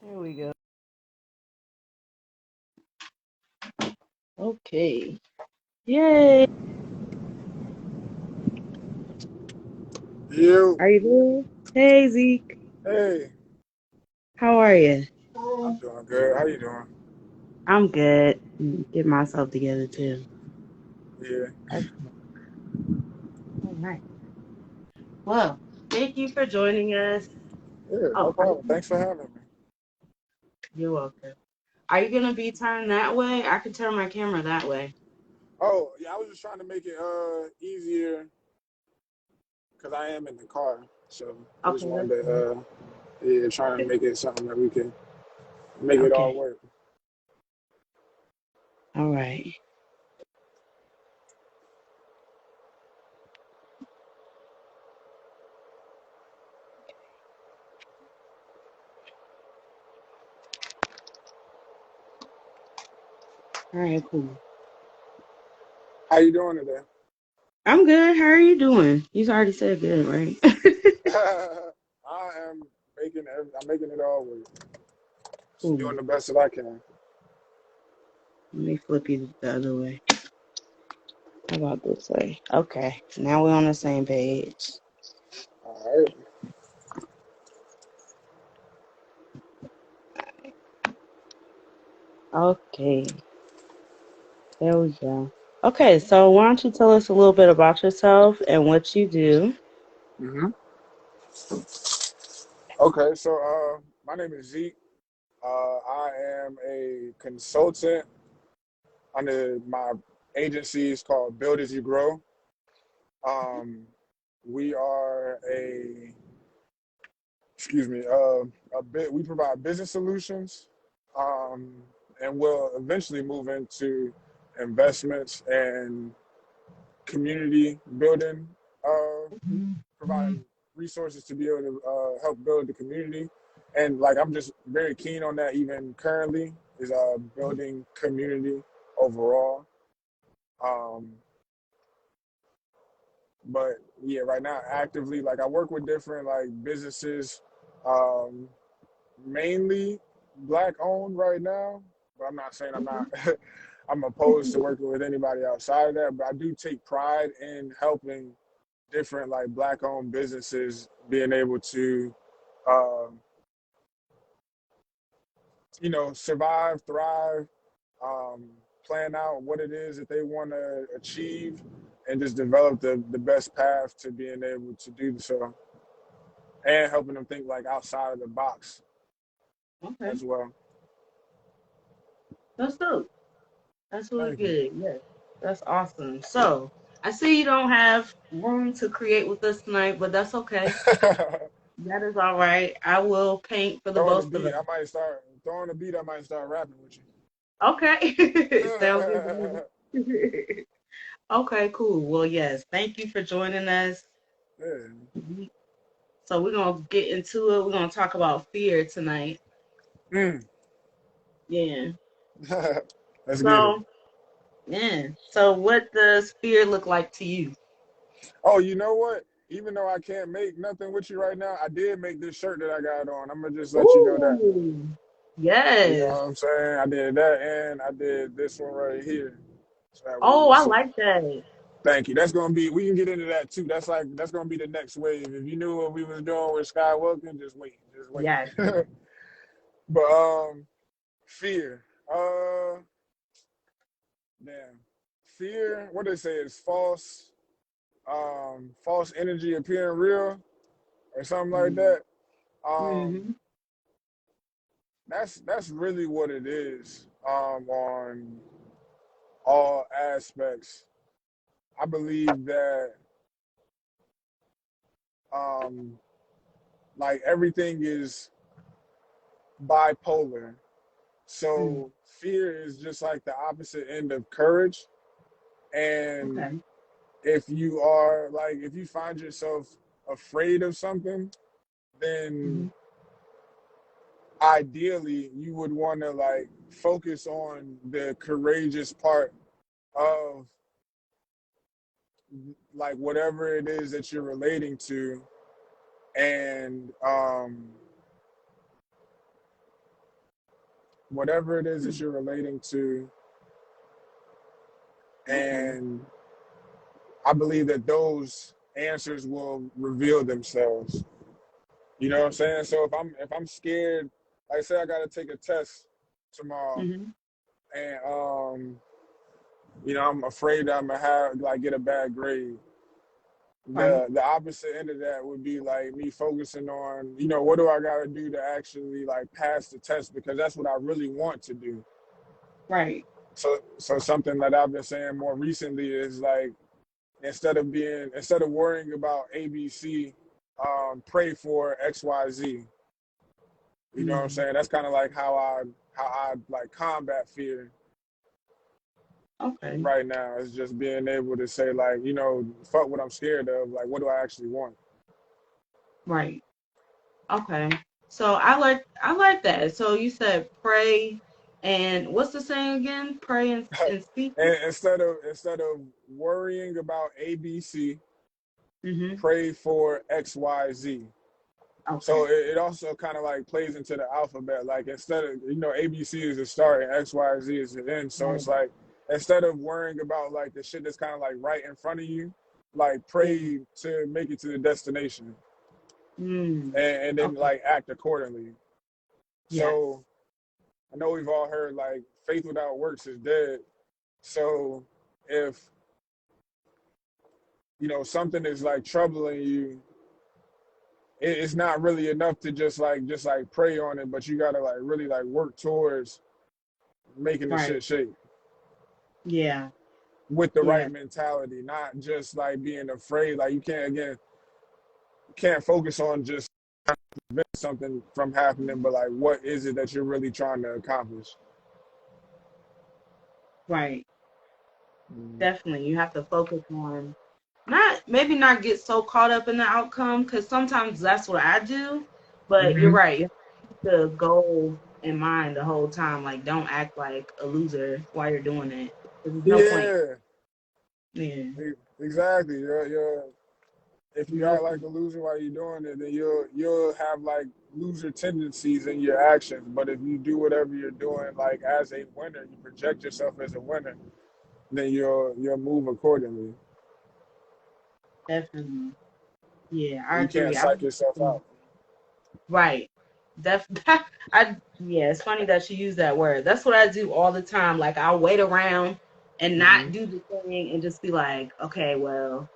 Here we go. Okay. Yay. You, Are you good? Hey, Zeke. hey, How are you? I'm doing good. How you doing? I'm good. Get myself together too. Yeah, Excellent. All right. Well, thank you for joining us. yeah, no Oh, problem. Thanks for having me. you're welcome. Are you gonna be turned that way? I can turn my camera that way. Oh, yeah, I was just trying to make it easier because I am in the car, so I just Okay, wanted that's fine. to yeah, trying to make it something that we can make it all Okay. work. All right. All right, cool. How you doing today? I'm good. How are you doing? You already said good, right? I am I'm making it all work. Just doing Cool. the best that I can. Let me flip you the other way. How about this way? Okay. Now we're on the same page. All right. Okay. There we go. Okay, so why don't you tell us a little bit about yourself and what you do? hmm Okay, so my name is Zeke. I am a consultant under my agency is called Build As You Grow. Um, we are excuse me, we provide business solutions, um, and we'll eventually move into investments and community building, providing resources to be able to help build the community. And like I'm just very keen on that even currently is building community overall. Um, but yeah, right now actively like I work with different like businesses, um, mainly black owned right now. But I'm not saying I'm not. I'm opposed to working with anybody outside of that. But I do take pride in helping different like black owned businesses being able to, um, survive, thrive, um, plan out what it is that they want to achieve, and just develop the best path to being able to do so, and helping them think like outside of the box Okay, as well. that's dope. That's really Thank you. good. Yes, that's awesome. So I see you don't have room to create with us tonight, but that's okay. That is all right. I will paint for the Throwing a both of beat, us. I might start throwing a beat. I might start rapping with Okay, sounds good you. to me. Okay, cool. Well, yes, thank you for joining us. Yeah. So we're gonna get into it. We're gonna talk about fear tonight. Mm. Yeah. Let's get it. So yeah. So what does fear look like to you? Oh, you know what? Even though I can't make nothing with you right now, I did make this shirt that I got on. I'm gonna just let you know that. Ooh. You know Yes. what I'm saying? I did that, and I did this one right here. So that way Oh, you I see. like that. Thank you. That's gonna be. We can get into that too. That's gonna be the next wave. If you knew what we was doing with Sky Wilkin, just wait. Just wait. Yes. But fear. Damn. Fear. What they say is false. False energy appearing real, or something like that. Um, Mm-hmm. that's really what it is. On all aspects, I believe that um, like everything is bipolar. Mm. So fear is just like the opposite end of courage. And Okay. if you find yourself afraid of something, then Mm-hmm. ideally you would want to like focus on the courageous part of like whatever it is that you're relating to, and whatever it is that you're relating to, Okay. and I believe that those answers will reveal themselves. You know what I'm saying? So if I'm scared, like say I gotta take a test tomorrow, Mhm. and I'm afraid that I'm gonna have like get a bad grade. Right. The opposite end of that would be like me focusing on, what do I gotta do to actually like pass the test, because that's what I really want to do. Right. So something that I've been saying more recently is like, instead of worrying about ABC, pray for XYZ. You know what I'm Mm. saying? That's kind of like how I like combat fear Okay. right now, is just being able to say like, fuck what I'm scared of. Like, what do I actually want? Right. Okay. So I like that. So you said pray and what's the saying again? Pray and speak. And instead of worrying about ABC, Mhm. pray for XYZ. So Okay. it also kind of like plays into the alphabet. Like, instead of, ABC is the start and XYZ is the end. So Right. it's like, instead of worrying about like the shit that's kind of like right in front of you, like Yeah. pray to make it to the destination, Mm. and then Okay. like act accordingly. Yes. So I know we've all heard like faith without works is dead. So if something is like troubling you, it's not really enough to just like pray on it, but you gotta like really like work towards making the Right. shit shake Yeah. with the Yeah. right mentality, not just like being afraid. Like, you can't focus on just prevent something from happening, but like, what is it that you're really trying to accomplish? Right. Mm. Definitely. You have to focus on not get so caught up in the outcome because sometimes that's what I do. But you're Mm-hmm. right. You have to keep the goal in mind the whole time. Like, don't act like a loser while you're doing it. There's no point. Yeah, Yeah. exactly. If you No act like point. a loser while you're doing it, then you'll have like loser tendencies in your actions. But if you do whatever you're doing like as a winner, you project yourself as a winner, then you'll move accordingly. Definitely. Yeah, I You can't agree. psych yourself out. Right. Def yeah, it's funny that you use that word. That's what I do all the time. Like I'll wait around and Hmm. not do the thing and just be like, okay, well,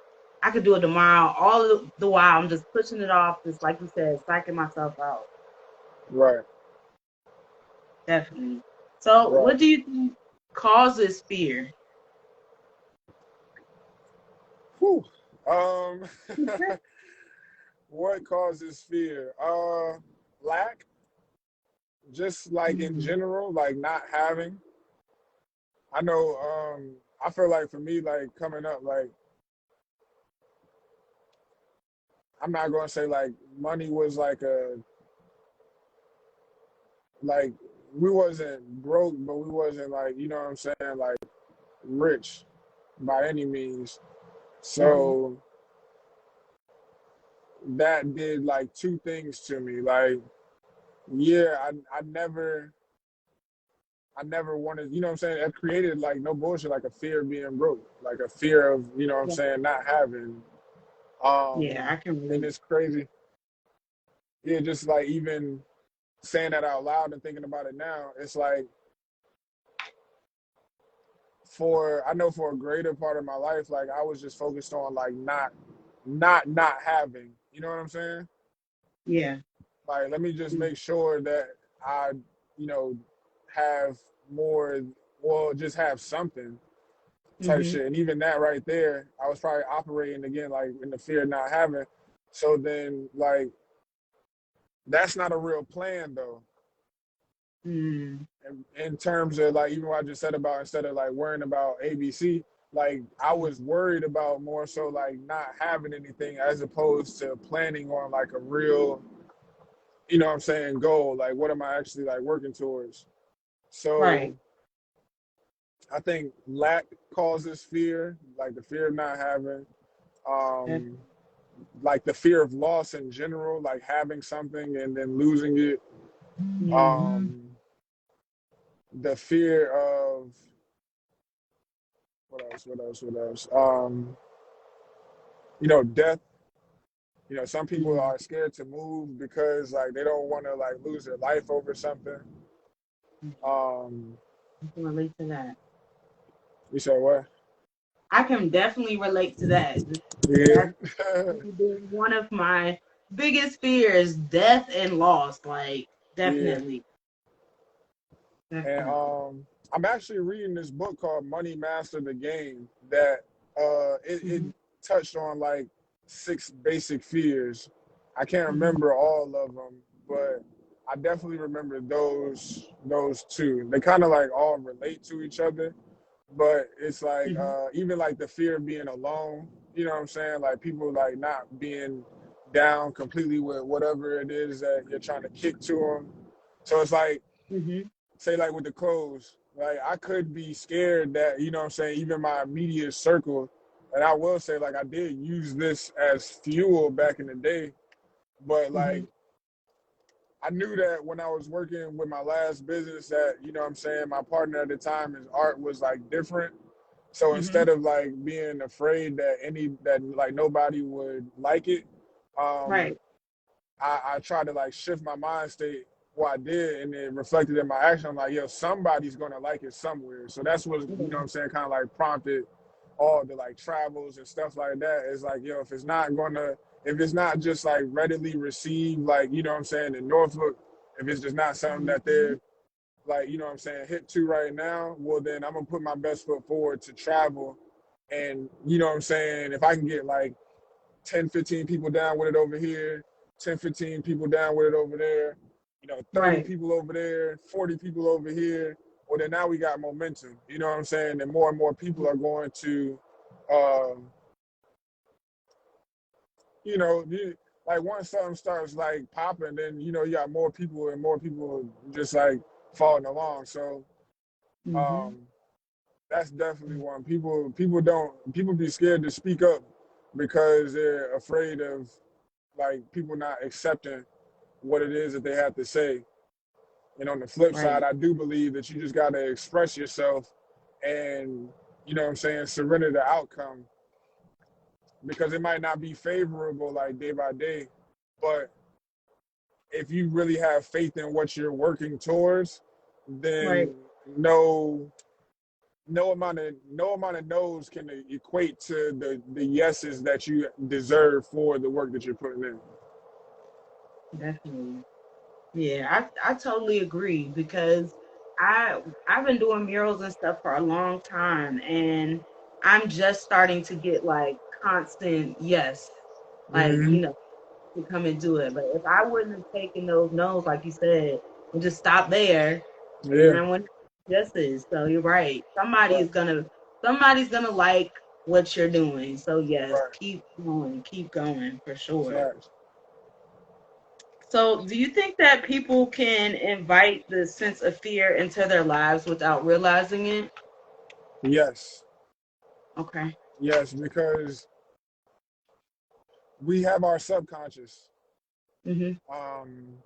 I could do it tomorrow. All the while I'm just pushing it off, just like you said, psyching myself out. Right. Definitely. So Right. what do you think causes fear? Whew. Um, what causes fear? Lack. Just like in Mm, general, like not having. I know. I feel like for me, like coming up, like I'm not gonna say like money was like we wasn't broke, but we wasn't like, what I'm saying, like rich by any means. mm-hmm. So that did like two things to me. Like, yeah, I never wanted, what I'm saying? It created like no bullshit, like a fear of being broke, like a fear of, what I'm Yeah, saying, not having. yeah, I can And relate. it's crazy. Yeah, just like even saying that out loud and thinking about it now, it's like I know for a greater part of my life, like I was just focused on like not having. You know what I'm saying? Yeah. Like, let me just make sure that I, you know, have more, well, just have something type Mm-hmm. shit. And even that right there, I was probably operating again like in the fear of not having. So then, like, that's not a real plan though. Mm, In terms of like even what I just said about, instead of like worrying about ABC, like I was worried about more so like not having anything, as opposed to planning on like a real, what I'm saying, goal. Like, what am I actually like working towards? right. So I think lack causes fear, like the fear of not having, Def- um, like the fear of loss in general, like having something and then losing it. mm, Um, the fear of what else? What else? What else? Death. Some people Mm, are scared to move because like they don't want to like lose their life over something. Um, I can relate to that. you say what? I can definitely relate to that. Yeah, That's been one of my biggest fears, death and loss. Like, yeah. definitely, And definitely. I'm actually reading this book called Money Master the Game that it Hmm. touched on like six basic fears. I can't Hmm. remember all of them, but I definitely remember those two. They kind of like all relate to each other, but it's like Hmm. even like the fear of being alone. You know what I'm saying? Like people like not being down completely with whatever it is that you're trying to kick to them. So it's like Hmm. say like with the clothes, like I could be scared that, what I'm saying, even my immediate circle, and I will say like I did use this as fuel back in the day, but Hmm. like I knew that when I was working with my last business that, what I'm saying, my partner at the time, his art was like different. So Hmm. instead of like being afraid that like nobody would like it, um, Right. I tried to like shift my mind state. Well, I did, and it reflected in my action. I'm like, yo, somebody's gonna like it somewhere. So that's what, Yeah. what I'm saying, kind of like prompted all the like travels and stuff like that. It's like, yo, if it's not just like readily received, like, what I'm saying, in Norfolk, if it's just not something that Hmm. they're like, what I'm saying, hip to right now, well then I'm gonna put my best foot forward to travel. And what I'm saying, if I can get like 10, 15 people down with it over here, 10, 15 people down with it over there, 30 Right. people over there, 40 people over here. Well, then now we got momentum. You know what I'm saying? And more people are going to, um, you know, like once something starts like popping, then, you got more people and more people just like following along. So Hmm. um, that's definitely one. People be scared to speak up because they're afraid of like people not accepting what it is that they have to say. And on the flip side, Right. I do believe that you just got to express yourself and, what I'm saying, surrender the outcome because it might not be favorable like day by day. But if you really have faith in what you're working towards, Right. then no amount of no's can equate to the yeses that you deserve for the work that you're putting in. Definitely. Yeah, I totally agree because I've been doing murals and stuff for a long time, and I'm just starting to get like constant yes, like Mm-hmm. to come and do it. But if I wouldn't have taken those no's, like you said, and just stopped there, then Yeah. I wouldn't have yeses. So you're right. Right. Somebody's gonna like what you're doing. So yes, Right. keep going for sure. Facts. So, do you think that people can invite the sense of fear into their lives without realizing it? Yes. Okay. Yes, because we have our subconscious. Mhm. Um,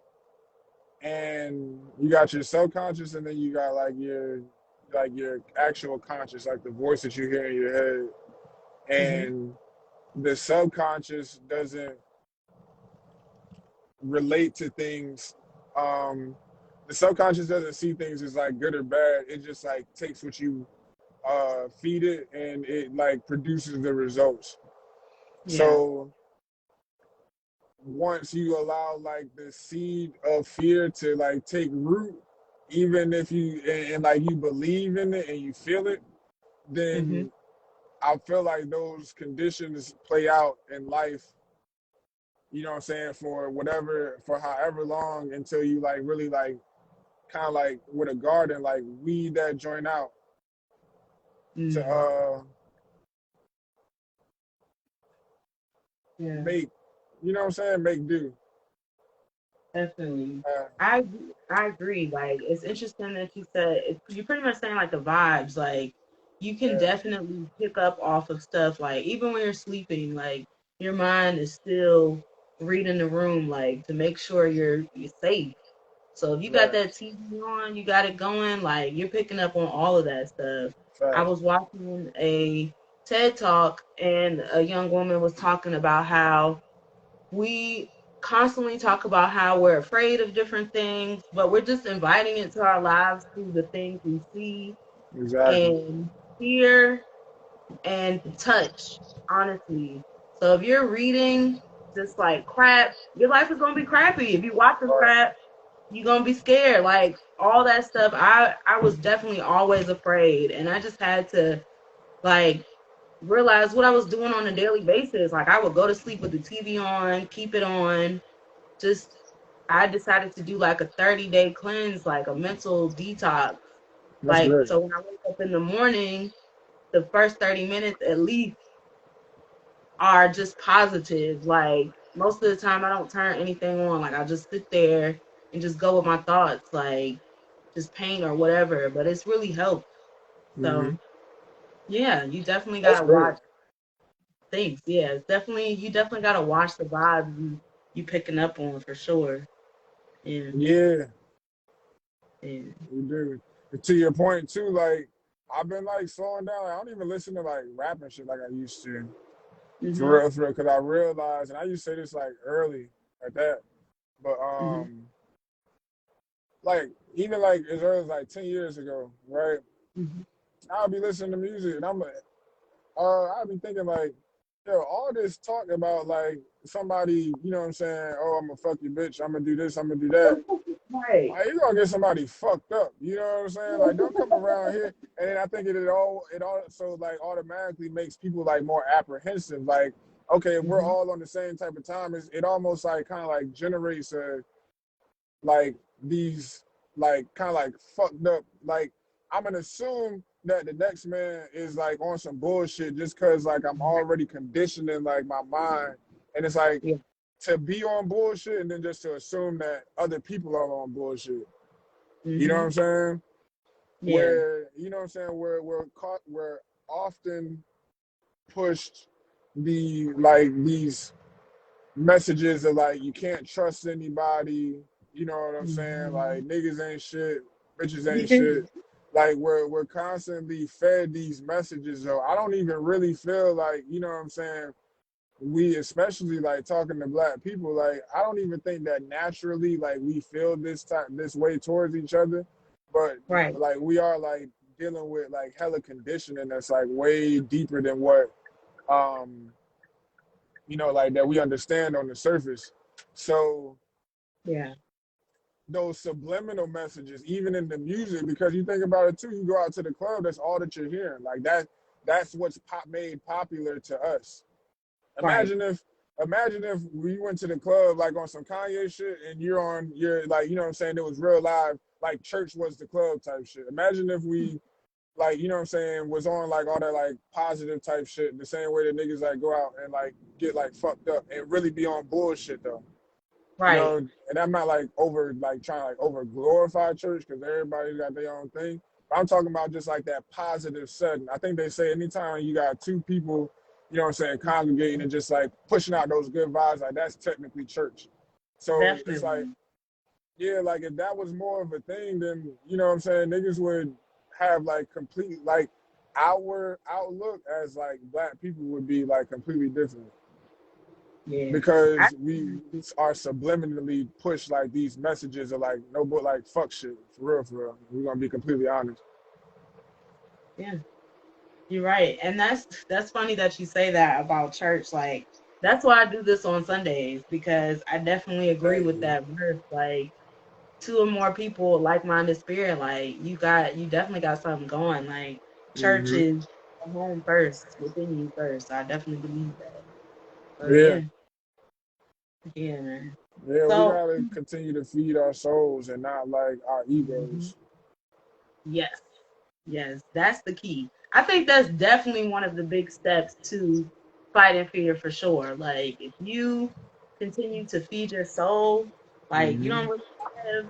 and you got your subconscious and then you got like your actual conscious, like the voice that you hear in your head. Mhm. And the subconscious doesn't relate to things. Um, the subconscious doesn't see things as like good or bad. It just like takes what you feed it and it like produces the results. Yeah. So once you allow like the seed of fear to like take root, even if and like you believe in it and you feel it, Mhm. then I feel like those conditions play out in life, what I'm saying, for however long until you like really like kind of like with a garden, like weed that joint out to Mm. Yeah. make, what I'm saying, make do. Definitely. Uh, I agree. Like it's interesting that you said you're pretty much saying like the vibes. Like you can yeah, definitely pick up off of stuff. Like even when you're sleeping, like your mind is still reading the room, like to make sure you're safe. So if you got Right. that TV on, you got it going, like you're picking up on all of that stuff. I Facts. was watching a TED talk and a young woman was talking about how we constantly talk about how we're afraid of different things, but we're just inviting it to our lives through the things we see Exactly. and hear and touch, honestly. So if you're reading just like crap, your life is gonna be crappy. If you watching Right. crap, you're gonna be scared. Like all that stuff. I was definitely always afraid, and I just had to like realize what I was doing on a daily basis. Like I would go to sleep with the TV on, keep it on. Just I decided to do like a 30-day cleanse, like a mental detox. That's Like great. so when I wake up in the morning, the first 30 minutes at least are just positive. Like most of the time I don't turn anything on. Like I just sit there and just go with my thoughts, like just paint or whatever. But it's really helped. Hmm. So yeah, you definitely That's gotta great. watch things. Yeah, it's definitely you definitely gotta watch the vibes you picking up on for sure. Yeah, Yeah, yeah. you do. And to your point too, like I've been like slowing down. I don't even listen to like rap and shit like I used to. Mhm. For real, because I realized, and I used to say this like early at that, but Mhm. like even like as early as like 10 years ago, right? Mhm. I'll be listening to music and I'll be thinking like, yo, all this talk about like somebody, you know what I'm saying? Oh, I'm gonna fuck you, bitch. I'm gonna do this. I'm gonna do that. Right. Like, you gonna get somebody fucked up. You know what I'm saying? Like, don't come around here. And then I think it also like automatically makes people like more apprehensive. Like, okay, if we're Mhm. all on the same type of time, it almost like kind of like generates a like these like kind of like fucked up. Like, I'm gonna assume that the next man is like on some bullshit just because like I'm already conditioning like my mind, and it's like Yeah. to be on bullshit and then just to assume that other people are on bullshit. You know what I'm Mhm. saying? Yeah. Where you know what I'm saying? Where we're often pushed these messages of like you can't trust anybody. You know what I'm saying? Like Mhm. niggas ain't shit, bitches ain't shit. Like we're constantly fed these messages. So I don't even really feel like you know what I'm saying. We especially like talking to black people. Like I don't even think that naturally like we feel this way towards each other, but Right. like we are like dealing with like hella conditioning that's like way deeper than what um like that we understand on the surface. So Yeah. those subliminal messages, even in the music, because you think about it too, you go out to the club, that's all that you're hearing. Like that's what's made popular to us. Right. Imagine if we went to the club like on some Kanye shit and you're like, you know what I'm saying, it was real live, like church was the club type shit. Imagine if we like, you know what I'm saying, was on like all that like positive type shit, the same way that niggas like go out and like get like fucked up and really be on bullshit though. You Right. know, and I'm not like over like trying to like over glorify church because everybody's got their own thing. But I'm talking about just like that positive setting. I think they say anytime you got two people, you know what I'm saying, congregating and just like pushing out those good vibes, like that's technically church. So it's like, Definitely. yeah, like if that was more of a thing, then you know what I'm saying, niggas would have like complete like our outlook as like black people would be like completely different Yeah. I, because we are subliminally pushed like these messages of like no but like fuck shit for real. We're gonna be completely honest. yeah. You're right. And that's funny that you say that about church. Like that's why I do this on Sundays because I definitely agree Thank with you. that verse. Like two or more people like-minded spirit, like you definitely got something going. Like church Hmm. is a home first, within you first. I definitely believe that. So Yeah, yeah, yeah, man. yeah. We So gotta continue to feed our souls and not like our mhm, egos. yes, yes, that's the key. I think that's definitely one of the big steps to fighting fear for sure. Like if you continue to feed your soul, like you don't Hmm. really have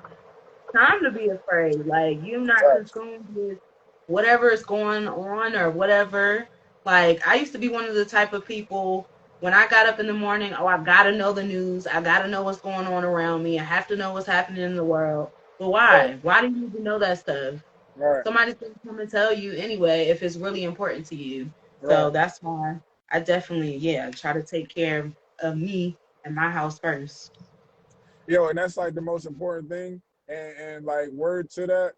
time to be afraid. Like you're not Facts. consumed with whatever is going on or whatever. Like I used to be one of the type of people. When I got up in the morning, oh, I gotta know the news. I gotta know what's going on around me. I have to know what's happening in the world. But Right, why? Why do you need to know that stuff? right, Somebody's gonna come and tell you anyway if it's really important to you. right. So that's why I definitely, yeah, try to take care of me and my house first. Yo, and that's like the most important thing. And like word to that,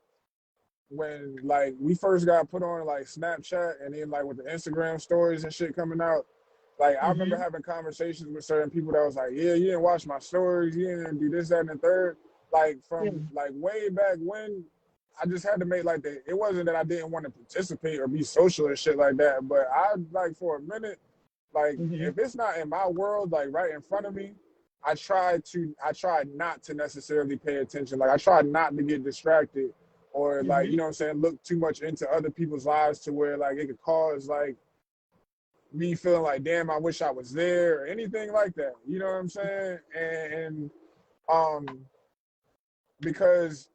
when like we first got put on like Snapchat and then like with the Instagram stories and shit coming out, like I remember Hmm. having conversations with certain people that was like, yeah, you didn't watch my stories, you didn't do this, that, and the third. Like Yeah. from like way back when, I just had to make like the. It wasn't that I didn't want to participate or be social and shit like that, but I like for a minute, like Hmm. if it's not in my world, like right in front of me, I try not to necessarily pay attention. Like I try not to get distracted or like, Hmm. you know what I'm saying, look too much into other people's lives to where like it could cause like me feeling like, damn, I wish I was there or anything like that. You know what I'm saying? And um because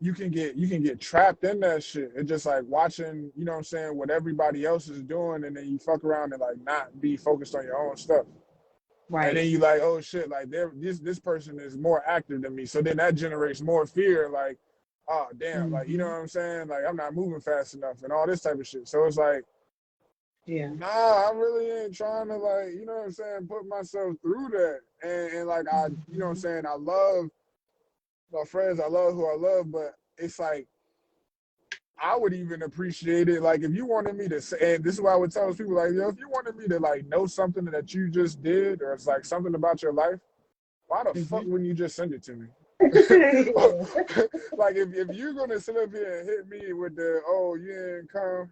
you can get trapped in that shit. It's just like watching, you know what I'm saying, what everybody else is doing and then you fuck around and like not be focused on your own stuff. And then Right. you like, oh shit, like this person is more active than me. So then that generates more fear, like, oh damn, like you know Hmm. what I'm saying? Like I'm not moving fast enough and all this type of shit. So it's like, Yeah. nah, I really ain't trying to like, you know what I'm saying, put myself through that. And like you know what I'm Hmm. saying, I love my friends, I love who I love, but it's like I would even appreciate it. Like if you wanted me to say, and this is why I would tell people like, yo, if you wanted me to like know something that you just did, or it's like something about your life, why the fuck Hmm. wouldn't you just send it to me? Like if you're gonna sit up here and hit me with the oh you didn't come,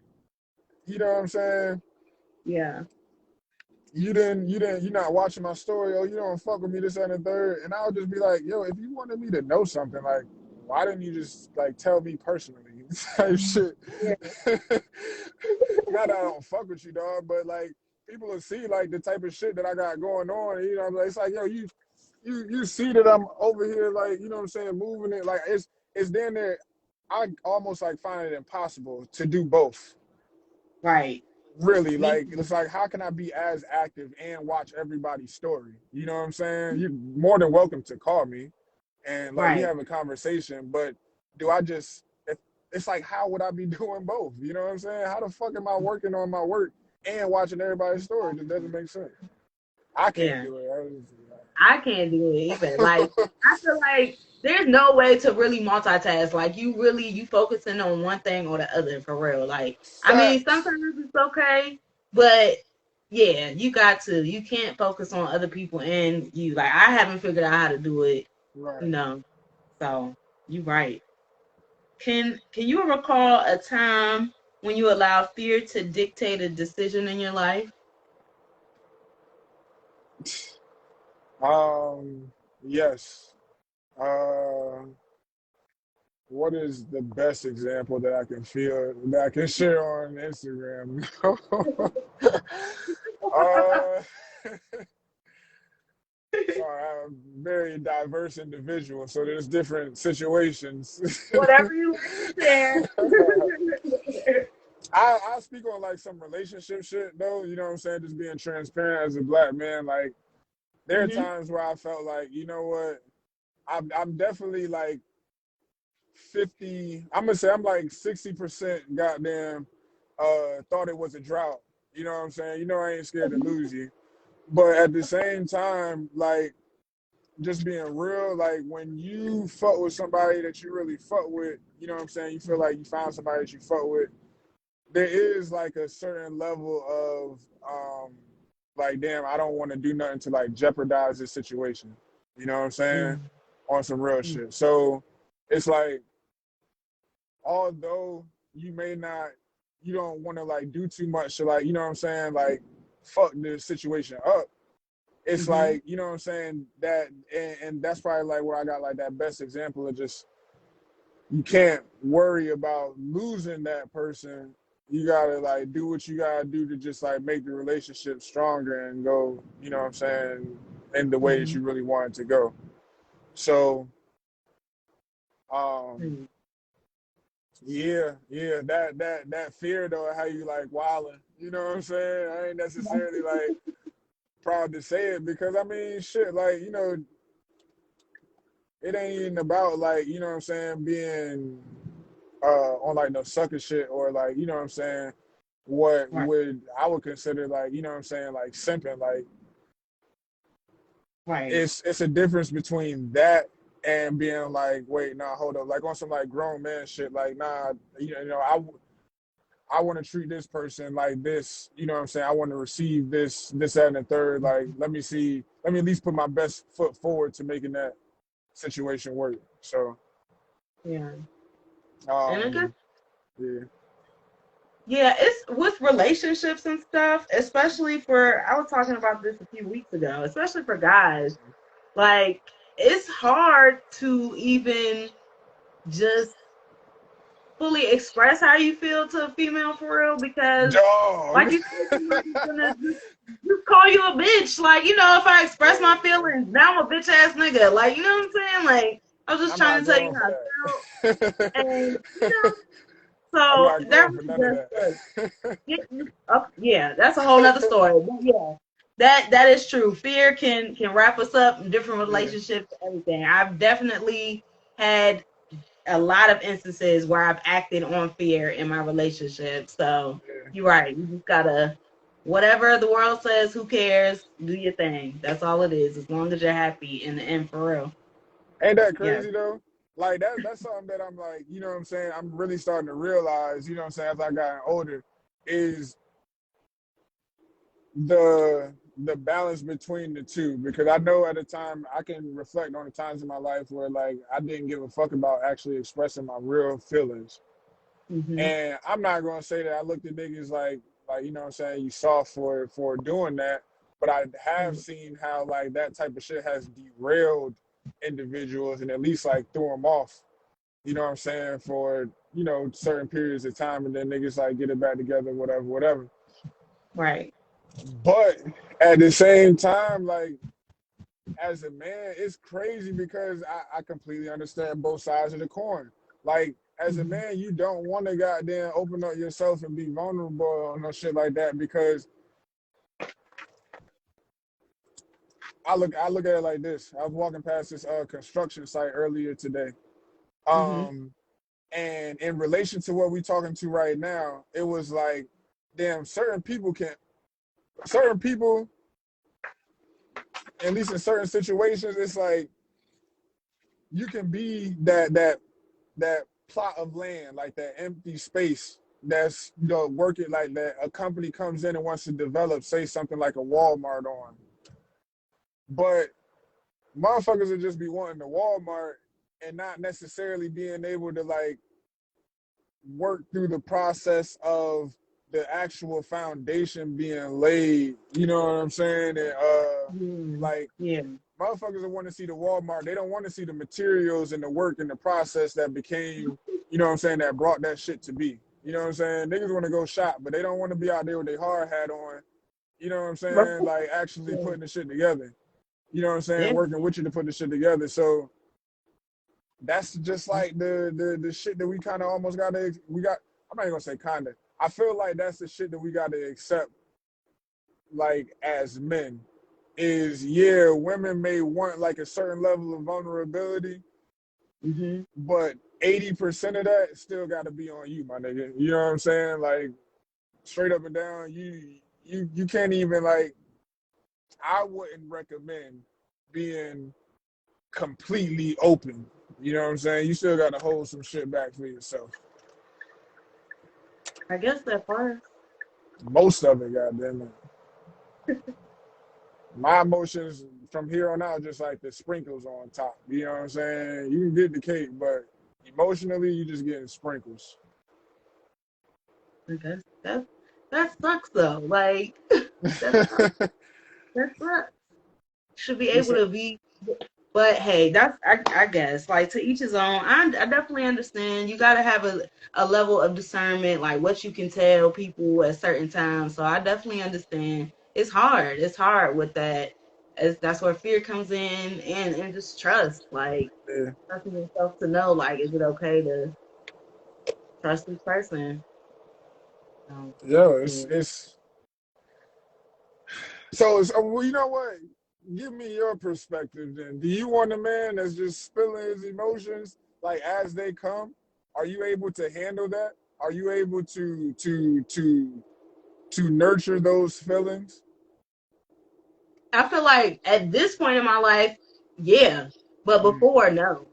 you know what I'm saying? Yeah. You're not watching my story, oh you don't fuck with me, this and the third. And I'll just be like, yo, if you wanted me to know something, like why didn't you just like tell me personally? Type shit. Yeah. Not that I don't fuck with you, dog, but like people will see like the type of shit that I got going on. You know, it's like, yo, you see that I'm over here, like, you know what I'm saying, moving it. Like it's down there. I almost like find it impossible to do both. Right. Really, Me like too. it's like how can I be as active and watch everybody's story? You know what I'm saying? You're more than welcome to call me and like we Right. have a conversation, but do I just it's like how would I be doing both? You know what I'm saying? How the fuck am I working on my work and watching everybody's story? It just doesn't make sense. I can't Yeah. do it. I can't do it either. Like I feel like there's no way to really multitask. Like you focusing on one thing or the other for real. Like I mean, Facts. sometimes it's okay, but yeah, you got to. You can't focus on other people and you. Like I haven't figured out how to do it, you Right. know. So you right. Can you recall a time when you allowed fear to dictate a decision in your life? Yes. Uh what is the best example that I can feel that I can share on Instagram? uh sorry, I'm a very diverse individual, so there's different situations. Whatever you like to share. I speak on like some relationship shit though, you know what I'm saying? Just being transparent as a black man. Like there are Hmm. times where I felt like, you know what, I'm definitely like 50, I'm gonna say I'm like 60% goddamn thought it was a drought. You know what I'm saying? You know I ain't scared to lose you. But at the same time, like just being real, like when you fuck with somebody that you really fuck with, you know what I'm saying? You feel like you found somebody that you fuck with. There is like a certain level of like, damn, I don't want to do nothing to like jeopardize this situation. You know what I'm saying? Mm-hmm. On some real shit. So it's like, although you may not, you don't want to like do too much to like, you know what I'm saying? Like, fuck the situation up. It's Hmm. like, you know what I'm saying? That, and that's probably like where I got like that best example of just, you can't worry about losing that person. You gotta like do what you gotta do to just like make the relationship stronger and go, you know what I'm saying, in the way that Hmm. you really want it to go. So, um, Hmm. yeah, that fear though, how you like wilding, you know what I'm saying? I ain't necessarily like. proud to say it because I mean, shit, like it ain't even about like what I'm saying, being on like no sucker shit or like what I'm saying, what Right, I would consider like what I'm saying, like simping. Like right, it's a difference between that and being like, wait, nah, hold up, like on some like grown man shit, like nah, I want to treat this person like this, what I'm saying? I want to receive this, that, and the third. Like, let me at least put my best foot forward to making that situation work. So, yeah. And I guess, um, yeah, yeah, it's with relationships and stuff, especially for, I was talking about this a few weeks ago, especially for guys. Like, it's hard to even just fully express how you feel to a female for real because, dog. like you said, somebody's gonna just call you a bitch. Like, if I express my feelings, now I'm a bitch ass nigga. Like, you know what I'm saying? Like, I was just I'm trying not to tell you going for how I felt. that. And, I'm so not that going for really none of does look. that. Yeah, that's a whole nother story. But yeah, that is true. Fear can wrap us up in different Yeah, relationships, everything. I've definitely had a lot of instances where I've acted on fear in my relationship. So yeah. you're right. You just gotta, whatever the world says, who cares? Do your thing. That's all it is. As long as you're happy in the end, for real. Ain't that Yeah. crazy though? Like that's something that I'm like, what I'm saying? I'm really starting to realize, what I'm saying, as I got older, is the balance between the two. Because I know at a time I can reflect on the times in my life where like I didn't give a fuck about actually expressing my real feelings. Mhm. And I'm not gonna say that I looked at niggas like what I'm saying, you soft for doing that. But I have Right. seen how like that type of shit has derailed individuals and at least like threw them off, what I'm saying, for, certain periods of time and then niggas like get it back together, whatever, whatever. Right. But at the same time, like as a man, it's crazy because I completely understand both sides of the coin. Like as a Mhm. man, you don't want to goddamn open up yourself and be vulnerable or no shit like that because I look at it like this. I was walking past this construction site earlier today. Mhm. Um and in relation to what we talking to right now, it was like, damn, certain people, at least in certain situations, it's like you can be that plot of land, like that empty space that's working like that. A company comes in and wants to develop, say something like a Walmart on, but motherfuckers will just be wanting the Walmart and not necessarily being able to like work through the process of the actual foundation being laid. You know what I'm saying? And Mhm. like Yeah. motherfuckers that want to see the Walmart, they don't want to see the materials and the work and the process that became, what I'm saying, that brought that shit to be. You know what I'm saying? Niggas want to go shop, but they don't want to be out there with their hard hat on. You know what I'm Right. saying? Like actually Yeah. putting the shit together. You know what I'm saying? Yeah. Working with you to put the shit together. So that's just like the shit that we kind of almost gotta we got. I'm not even gonna say kinda. I feel like that's the shit that we gotta accept, like as men. Is yeah, women may want like a certain level of vulnerability, Mhm. but 80% of that still got to be on you, my nigga. You know what I'm saying? Like straight up and down, you can't even like. I wouldn't recommend being completely open. You know what I'm saying? You still got to hold some shit back for yourself. I guess that first. Most of it, goddamn it. My emotions from here on out just like the sprinkles on top. You know what I'm saying? You can get the cake, but emotionally, you just getting sprinkles. I guess that sucks though. Like that sucks. That sucks. Should be able It's to be. But hey, that's I guess like to each his own. I definitely understand. You got to have a level of discernment, like what you can tell people at certain times. So I definitely understand. It's hard. It's hard with that. As that's where fear comes in, and just trust, like yeah. trusting yourself to know, like, is it okay to trust this person? Yo, Yeah. it's So, well, you know what? Give me your perspective then. Do you want a man that's just spilling his emotions like as they come? Are you able to handle that? Are you able to nurture those feelings? I feel like at this point in my life, yeah, but Mm, before, no,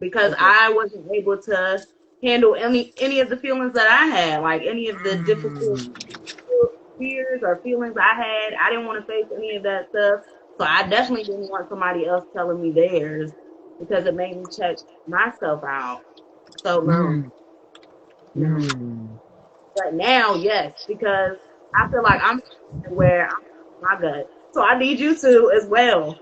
because okay. I wasn't able to handle any of the feelings that I had, like any of the difficult Mm, fears or feelings I had. I didn't want to face any of that stuff, so I definitely didn't want somebody else telling me theirs because it made me check myself out. So no, mm, no. mm. But now, yes, because I feel like I'm where I'm my gut. So I need you to as well.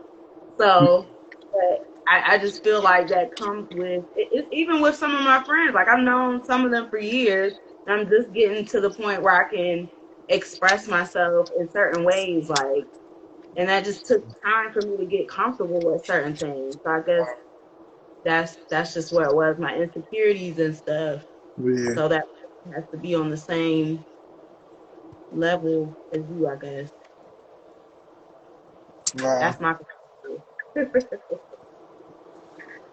So, but I just feel like that comes with it's even with some of my friends. Like I've known some of them for years, and I'm just getting to the point where I can express myself in certain ways. Like, and that just took time for me to get comfortable with certain things. So I guess that's just where it was, my insecurities and stuff. Yeah. So that has to be on the same level as you, I guess. Wow. That's my perspective.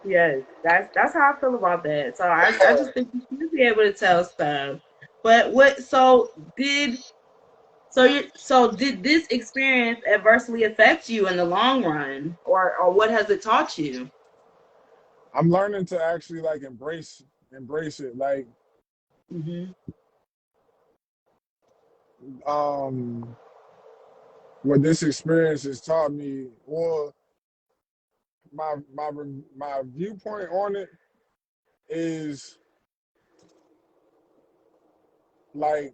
Yes, that's how I feel about that. So I just think you should be able to tell stuff. But what so did this experience adversely affect you in the long run, or what has it taught you? I'm learning to actually like embrace it. Like Hmm. um what this experience has taught me, well, my viewpoint on it is like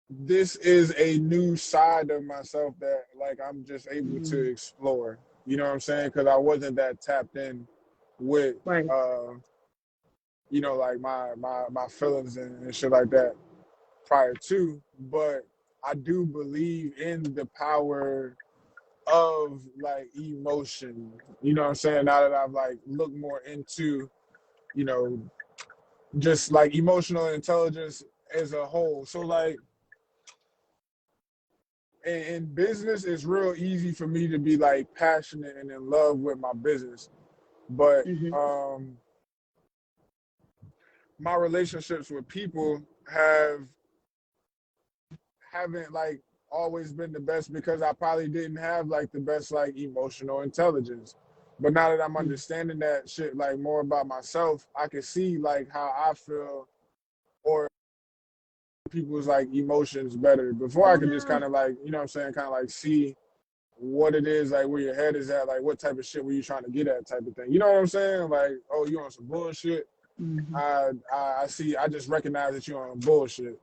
this is a new side of myself that like I'm just able to Hmm. explore. You know what I'm saying? Because I wasn't that tapped in with Right. uh like my feelings and shit like that prior to, but I do believe in the power of like emotion. You know what I'm saying? Now that I've like looked more into, you know, just like emotional intelligence as a whole. So like in business, it's real easy for me to be like passionate and in love with my business, but Hmm. my relationships with people haven't like always been the best because I probably didn't have like the best like emotional intelligence. But now that I'm understanding that shit like more about myself, I can see like how I feel or people's like emotions better. Before I Oh could just no. kind of like, you know what I'm saying, kind of like see what it is, like where your head is at, like what type of shit were you trying to get at type of thing. You know what I'm saying? Like, oh, you on some bullshit. Hmm. I see, I just recognize that you're on bullshit.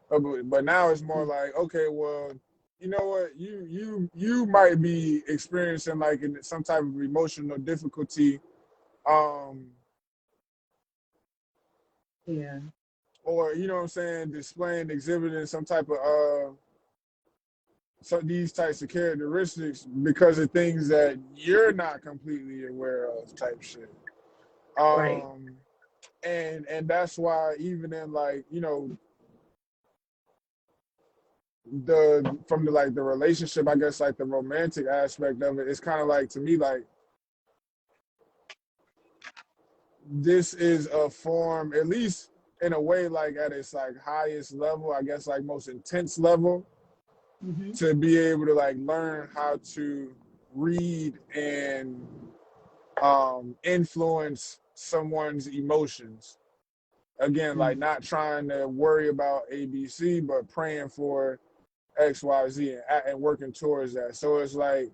But now it's more like, okay, well, you know what, you might be experiencing like some type of emotional difficulty, um, Yeah. or you know what I'm saying, displaying, exhibiting some type of so these types of characteristics because of things that you're not completely aware of, type shit. Right. Um, and that's why even in like the from the like the relationship, I guess like the romantic aspect of it, it's kind of like to me like this is a form, at least in a way, like at its like highest level, I guess like most intense level, Hmm. to be able to like learn how to read and influence someone's emotions. Again, like not trying to worry about ABC, but praying for XYZ and working towards that. So it's like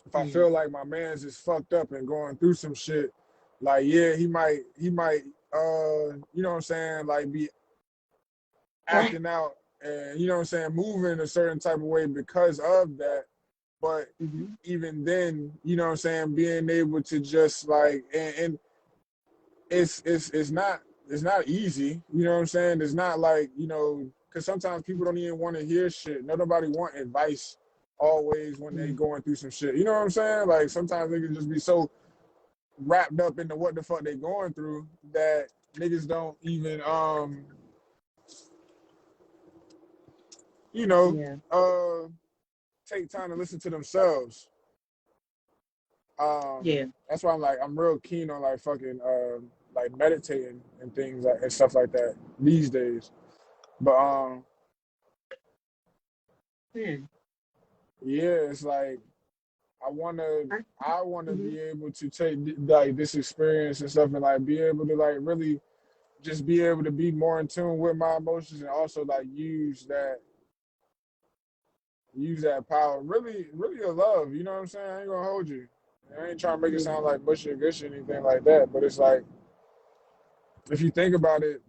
if I Yeah. feel like my man's is fucked up and going through some shit, like yeah, he might you know what I'm saying, like be Right. acting out and you know what I'm saying, moving a certain type of way because of that. But Hmm. even then, you know what I'm saying, being able to just like and it's not easy, you know what I'm saying? It's not like, because sometimes people don't even want to hear shit. Nobody want advice always when they going through some shit. You know what I'm saying? Like sometimes they can just be so wrapped up into what the fuck they going through that niggas don't even you know, Yeah. take time to listen to themselves. Yeah. That's why I'm real keen on like fucking like meditating and things like and stuff like that these days. But Yeah. yeah, it's like I wanna I, I wanna mhm. be able to take like this experience and stuff and like be able to like really just be able to be more in tune with my emotions and also like use that power really a love, you know what I'm saying? I ain't gonna hold you. I ain't trying to make it Yeah. sound like mushy and gushy or anything like that, but it's like if you think about it,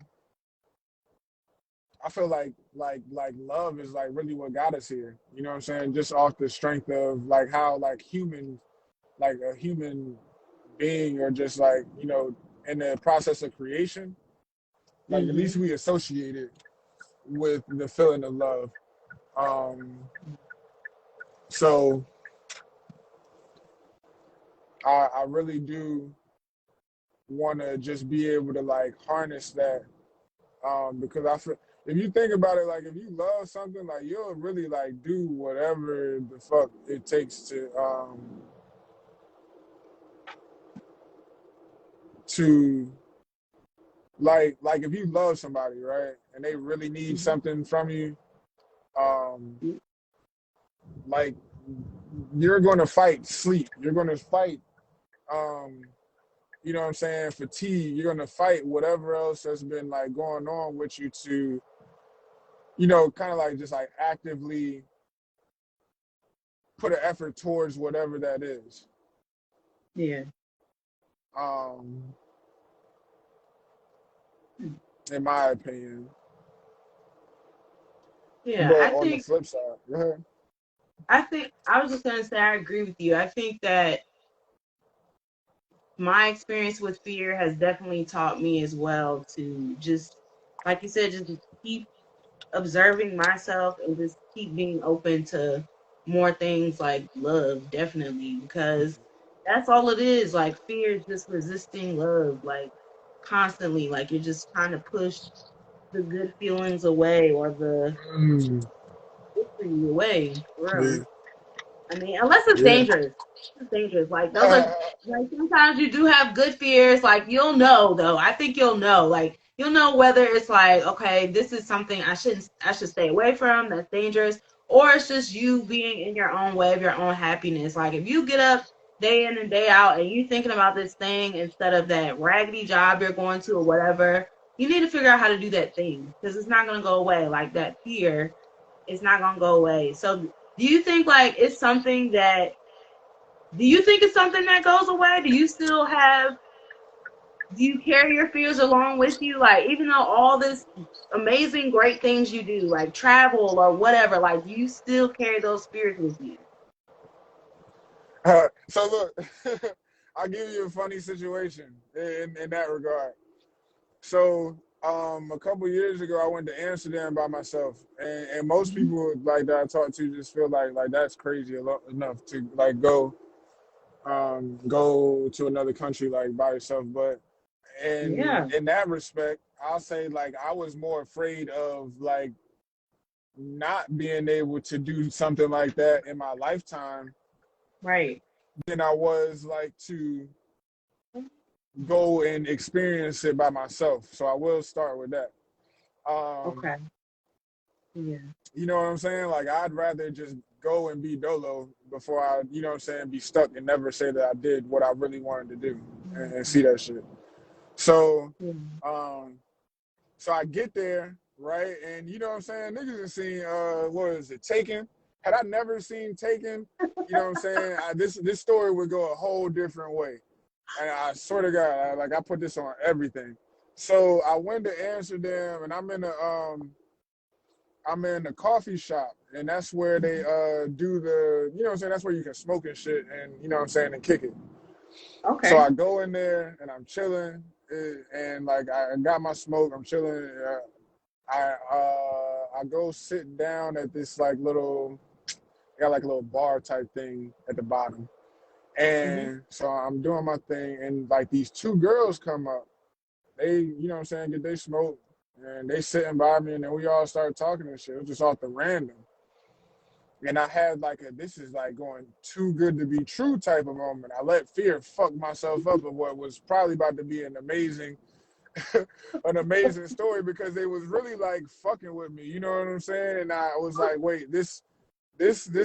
I feel like love is like really what got us here. You know what I'm saying? Just off the strength of like how like humans like a human being or just like, you know, in the process of creation, like at least Mhm. we associate it with the feeling of love. Um so I really do want to just be able to like harness that because I feel if you think about it, like if you love something, like you'll really like do whatever the fuck it takes to like if you love somebody, right, and they really need Mhm. something from you, um, like you're going to fight sleep, you're going to fight, um, you know what I'm saying, fatigue, you're going to fight whatever else has been like going on with you to, you know, kind of like just like actively put an effort towards whatever that is. Yeah. Um, in my opinion. Yeah. But on the flip side, go ahead. I think I was just gonna say I agree with you. I think that my experience with fear has definitely taught me as well to just, like you said, just keep observing myself and just keep being open to more things like love, definitely, because that's all it is. Like fear is just resisting love, like constantly. Like you're just trying to push the good feelings away or the Mm, victory away, for real. yeah, I mean, unless it's yeah. dangerous. It's dangerous. Like those are like sometimes you do have good fears. Like you'll know though. I think you'll know. Like you'll know whether it's like, okay, this is something I should stay away from, that's dangerous, or it's just you being in your own way of your own happiness. Like if you get up day in and day out and you thinking about this thing instead of that raggedy job you're going to or whatever, you need to figure out how to do that thing because it's not gonna go away. Like that fear is not gonna go away. So do you think like it's something that do you think it's something that goes away? Do you still have do you carry your fears along with you? Like even though all this amazing great things you do, like travel or whatever, like do you still carry those fears with you? So look, I'll give you a funny situation in that regard. So a couple years ago, I went to Amsterdam by myself, and most Mhm. people like that I talk to just feel like that's crazy enough to like go to another country like by yourself. But Yeah, in that respect, I'll say like I was more afraid of like not being able to do something like that in my lifetime right. than I was like to go and experience it by myself. So I will start with that. Um, Okay. Yeah. you know what I'm saying? Like I'd rather just go and be dolo before I, you know what I'm saying, be stuck and never say that I did what I really wanted to do and see that shit. So Yeah. um so I get there, right? And you know what I'm saying? Niggas have seen what is it, Taken? Had I never seen Taken, you know what I'm saying? This story would go a whole different way. And I swear to God, I put this on everything. So I went to Amsterdam and I'm in a coffee shop and that's where they Mhm. do the, you know what I'm saying, that's where you can smoke and shit and you know what I'm saying and kick it. So Okay. I go in there and I'm chilling and like I got my smoke, I'm chilling. I go sit down at this like little, got like a little bar type thing at the bottom. Hmm. And so I'm doing my thing and like these two girls come up. They, you know what I'm saying, get they smoke. and they sitting by me, and then we all started talking and shit. It was just off the random. And I had like a this is like going too good to be true type of moment. I let fear fuck myself up of what was probably about to be an amazing an amazing story because they was really like fucking with me. You know what I'm saying? And I was like, wait, this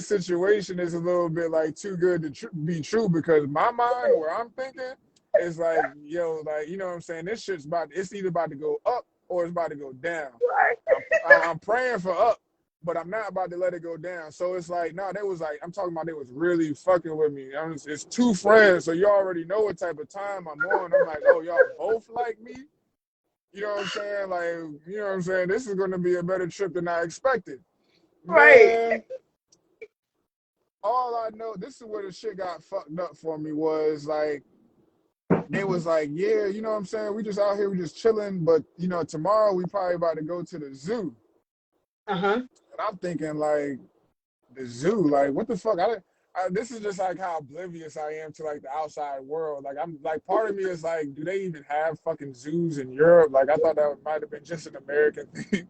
situation is a little bit like too good to be true because my mind where I'm thinking is like, yo, like you know what I'm saying? This shit's it's either about to go up or it's about to go down. Right. I'm praying for up, but I'm not about to let it go down. So it's like, no, they was like, I'm talking about they was really fucking with me. It's two friends, so you already know what type of time I'm on. I'm like, oh, y'all both like me? You know what I'm saying? Like, you know what I'm saying? This is going to be a better trip than I expected. Right. Man, all I know, this is where the shit got fucked up for me was like, they was like, yeah, you know what I'm saying? We just out here, we just chilling, but you know, tomorrow we probably about to go to the zoo. Uh-huh. And I'm thinking like, the zoo, like what the fuck? This is just like how oblivious I am to like the outside world. Like I'm like part of me is like, do they even have fucking zoos in Europe? Like I thought that might have been just an American thing.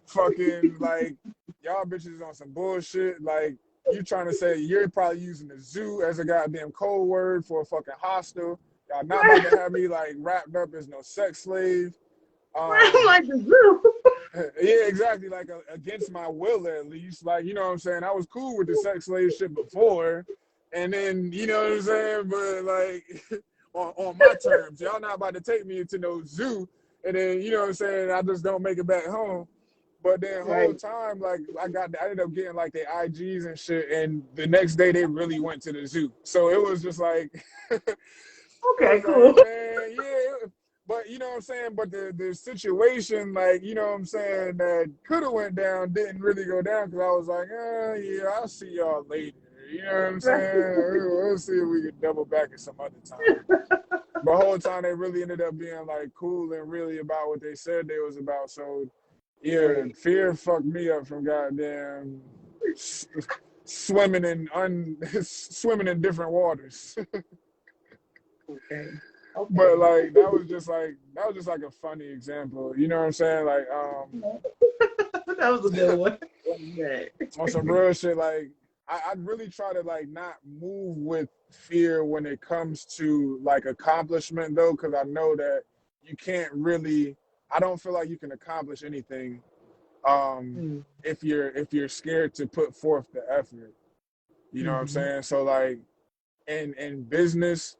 Fucking like y'all bitches on some bullshit. Like you trying to say you're probably using the zoo as a goddamn code word for a fucking hostel. Y'all not about to have me like wrapped up as no sex slave. I'm Um, like the zoo. yeah, exactly. Like against my will, at least. Like you know what I'm saying. I was cool with the sex slave shit before, and then you know what I'm saying. But like on my terms, y'all not about to take me into no zoo, and then you know what I'm saying. I just don't make it back home. But then whole Right. time, like I ended up getting like their IGs and shit, and the next day they really went to the zoo. So it was just like it Okay, was cool. like, man, yeah. But you know what I'm saying? But the situation, like, you know what I'm saying, that could have went down didn't really go down because I was like, yeah, I'll see y'all later. You know what I'm saying? We'll see if we can double back at some other time. But the whole time they really ended up being like cool and really about what they said they was about. So yeah, Right. fear fucked me up from goddamn swimming in swimming in different waters. Okay. But Okay. like that was just like a funny example. You know what I'm saying? Like That was a good one. That was good. on some real shit, like I really try to like not move with fear when it comes to like accomplishment though, because I know that you can't really I don't feel like you can accomplish anything Mm. if you're scared to put forth the effort. You know what I'm Mm-hmm. saying? So like in business,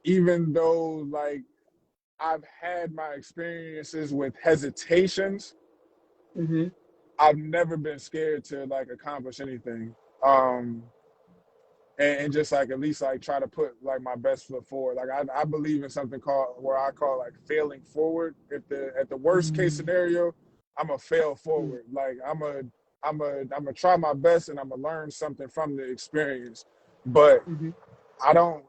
even though like I've had my experiences with hesitations. Mm-hmm. I've never been scared to like accomplish anything. Um, and just like at least like try to put like my best foot forward. Like I believe in something called where I call like failing forward. If the at the worst case Mm-hmm. scenario, I'm a fail forward. Like I'm a try my best and I'm gonna learn something from the experience. But Mm-hmm. I don't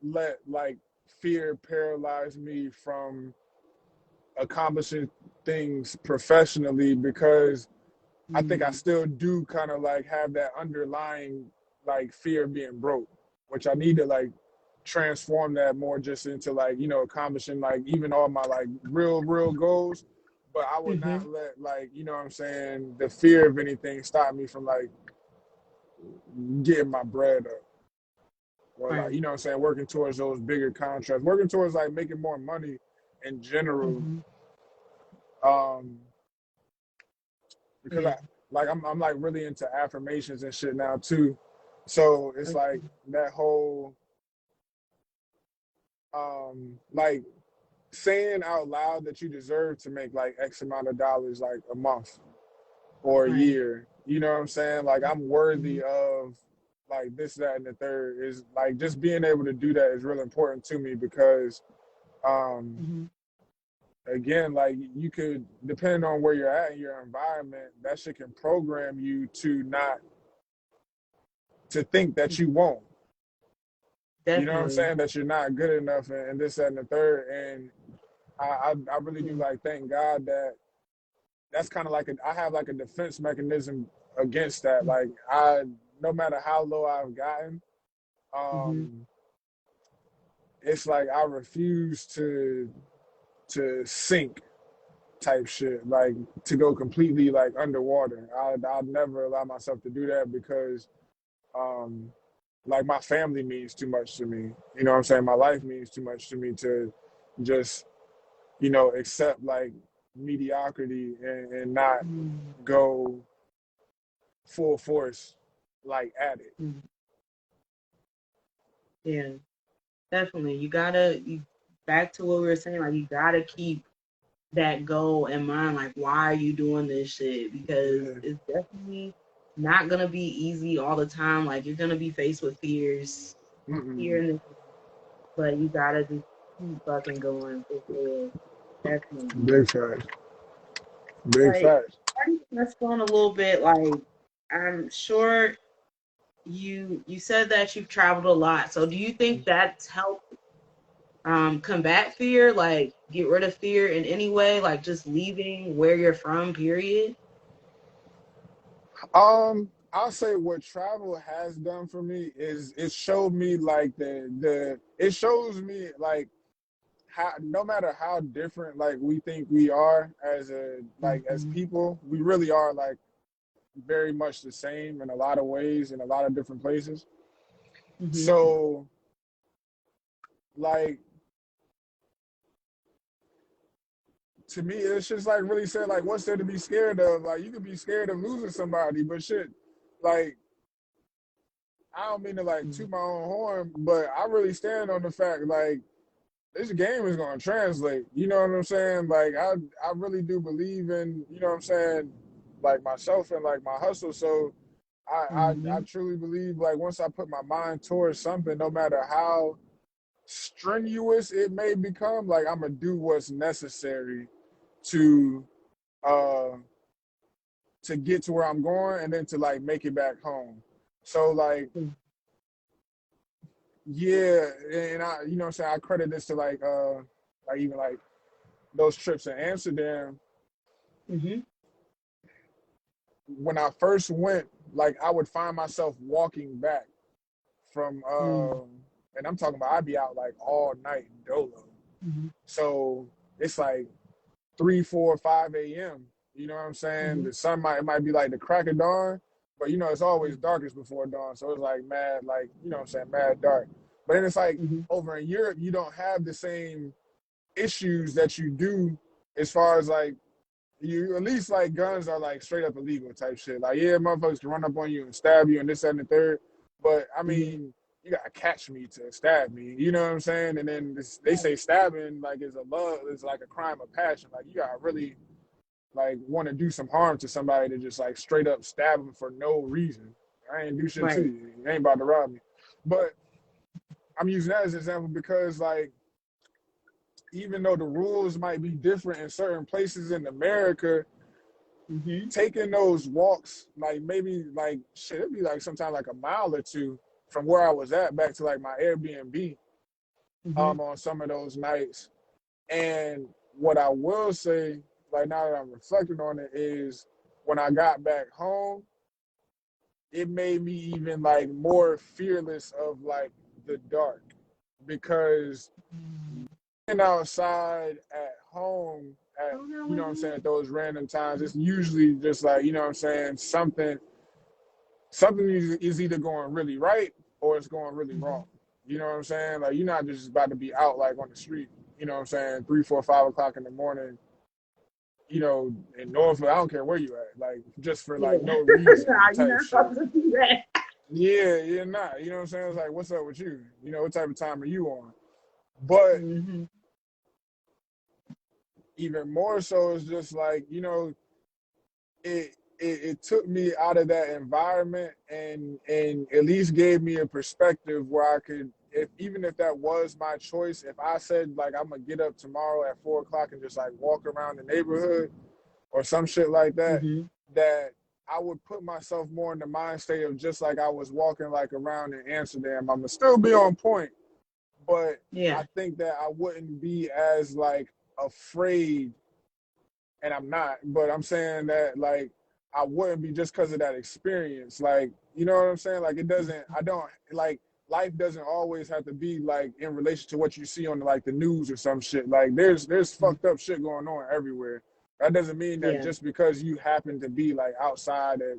let like fear paralyze me from accomplishing things professionally because I think I Mm-hmm. still do kind of like have that underlying like fear of being broke, which I need to like transform that more just into like, you know, accomplishing like even all my like real goals. But I would Mm-hmm. not let like, you know what I'm saying, the fear of anything stop me from like getting my bread up. Or like, Right. you know what I'm saying, working towards those bigger contracts, working towards like making more money in general. Mm-hmm. Um, because Yeah. I'm like really into affirmations and shit now too. So it's like Okay. that whole like saying out loud that you deserve to make like X amount of dollars like a month or a Right. year. You know what I'm saying? Like I'm Mm-hmm. worthy of like this, that, and the third is like just being able to do that is really important to me because um Mm-hmm. again, like you could depending on where you're at in your environment, that shit can program you to not to think that you won't. You know what I'm Definitely. saying? That you're not good enough and this, that, and the third. And I really do Mm-hmm. like thank God that that's kind of like I have like a defense mechanism against that. Like no matter how low I've gotten, Mm-hmm. um, it's like I refuse to sink. type shit, like to go completely like underwater. I'll never allow myself to do that because um like my family means too much to me. You know what I'm saying? My life means too much to me to just, accept like mediocrity and not Mm, go full force like at it. mm. Yeah, definitely. You gotta back to what we were saying, like you gotta keep that goal in mind, like why are you doing this shit? Because Yeah. it's definitely not gonna be easy all the time. Like you're gonna be faced with fears here Mm-mm. and there, but you gotta just keep fucking going for sure. Definitely. Big facts. Big Like facts. already touched on a little bit, like I'm sure you said that you've traveled a lot. So do you think that's helped combat fear, like get rid of fear in any way, like just leaving where you're from, period? I'll say what travel has done for me is it showed me like the it shows me like how no matter how different like we think we are as a like as Hmm. people, we really are like very much the same in a lot of ways in a lot of different places. Hmm. So like to me it's just like really said like what's there to be scared of? Like you could be scared of losing somebody, but shit, like I don't mean to like toot my own horn, but I really stand on the fact like this game is gonna translate. You know what I'm saying? Like I really do believe in, you know what I'm saying, like myself and like my hustle. So I Hmm. truly believe like once I put my mind towards something, no matter how strenuous it may become, like I'm gonna do what's necessary to uh to get to where I'm going and then to like make it back home. So like yeah, and I you know what I'm saying, I credit this to like even like those trips in Amsterdam. Hmm. When I first went, like I would find myself walking back from and I'm talking about I'd be out like all night dolo. Hmm. So it's like 3, 4, 5 a.m. You know what I'm saying? Hmm. The sun might it might be like the crack of dawn, but it's always darkest before dawn. So it's like mad, like, you know what I'm saying, mad dark. But then it's like Hmm. over in Europe, you don't have the same issues that you do as far as like you at least like guns are like straight up illegal type shit. Like yeah, motherfuckers can run up on you and stab you and this that, and the third. But I Hmm. mean, you gotta catch me to stab me. You know what I'm saying? And then they say stabbing like is like a crime of passion. Like you gotta really like want to do some harm to somebody to just like straight up stab them for no reason. I ain't do shit to Right. you. You ain't about to rob me. But I'm using that as an example because like even though the rules might be different in certain places in America, Hmm. taking those walks, like maybe like shit, it'd be like sometimes like a mile or two from where I was at back to like my Airbnb Hmm. on some of those nights. And what I will say, like now that I'm reflecting on it, is when I got back home, it made me even like more fearless of like the dark because being outside at home at Oh, no, you know what I'm wasn't saying it? at those random times, it's usually just like you know what I'm saying something is either going really right or it's going really wrong. Hmm. You know what I'm saying? Like you're not just about to be out like on the street. You know what I'm saying? 3, 4, 5 o'clock in the morning. In Norfolk, I don't care where you at. Like just for Yeah. like no reason Nah, you're type not shit. supposed to do that. Yeah, you're not. You know what I'm saying? It's like, what's up with you? What type of time are you on? But Hmm. even more so, it's just like it took me out of that environment and at least gave me a perspective where I could if even if that was my choice, if I said like I'm gonna get up tomorrow at 4 o'clock and just like walk around the neighborhood or some shit like that, Hmm. that I would put myself more in the mind state of just like I was walking like around in Amsterdam. I'm gonna still be on point, but I Yeah. think that I wouldn't be as like afraid and I'm not, but I'm saying that like I wouldn't be just because of that experience. Like, you know what I'm saying? Like it doesn't I don't like life doesn't always have to be like in relation to what you see on like the news or some shit. Like there's fucked up shit going on everywhere. That doesn't mean that Yeah. just because you happen to be like outside at,